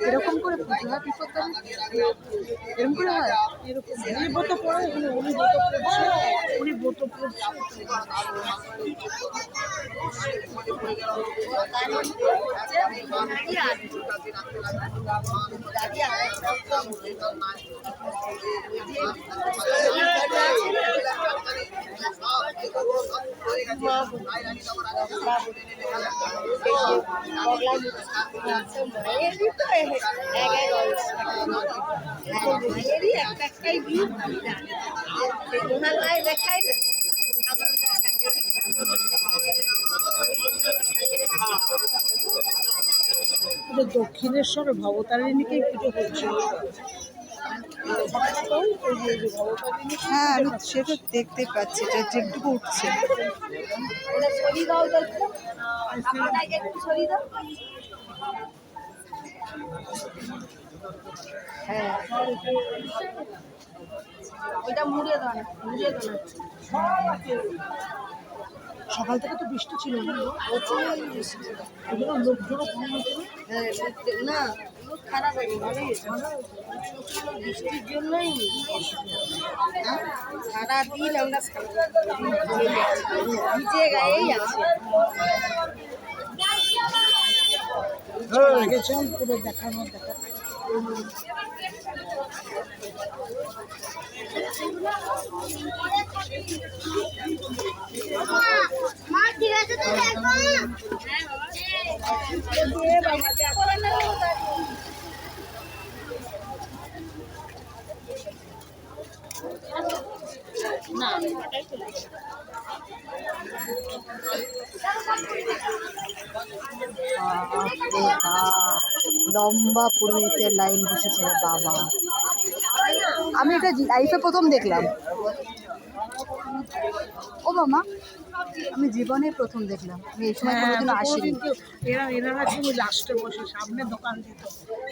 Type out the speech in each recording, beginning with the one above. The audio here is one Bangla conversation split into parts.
এরকম করে পুজো হয় বিপত্তারি, এরকম করে হয়। উনি ব্রত পড়ে, উনি ব্রত পড়ছে। দক্ষিণেশ্বরে ভবতারিণীকেই পুজো করছে। হ্যাঁ আমি সেটা দেখতে পাচ্ছি, এটা যেটুকু উঠছে। হ্যাঁ ওইটা মুড়িয়ে দাও না, মুড়িয়ে দাও না। সকাল থেকে তো বৃষ্টি ছিল না, লোকজনও কম হয়েছিল। না লোক খারাপ হয়নি, ভালোই হয়েছে। বৃষ্টির জন্যই সারাদিন আমরা ভিজে গায়েই আছি। আগে চল পুরো দেখানো দেখা। লম্বা পুরোহিতের লাইন বসেছে বাবা। আমি এটা লাইফে প্রথম দেখলাম। ও মামা আমি জীবনে প্রথম দেখলাম, আমি এই সময় কোনোদিন আসিনি। এনারা ছিল লাস্টে বসে, সামনে দোকান দিত,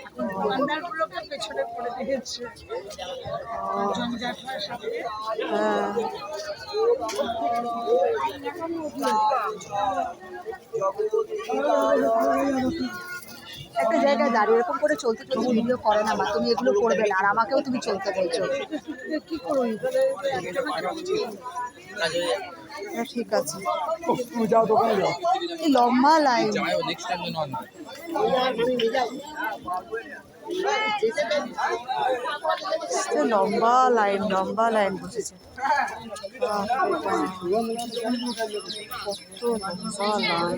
এখন দোকানদারগুলোকে পেছনে পড়ে দিয়েছে, জঞ্জাট হয় সাথে। একটা জায়গায় দাঁড়িয়ে এরকম করে চলতে চলতে ভিডিও করে না মা, তুমি এগুলো করবে না, আর আমাকেও তুমি চলতে বলছো। কি করবো, ঠিক আছে এই লম্বা লাইন, লম্বা লাইন লম্বা লাইন বসেছে। কত লম্বা লাইন।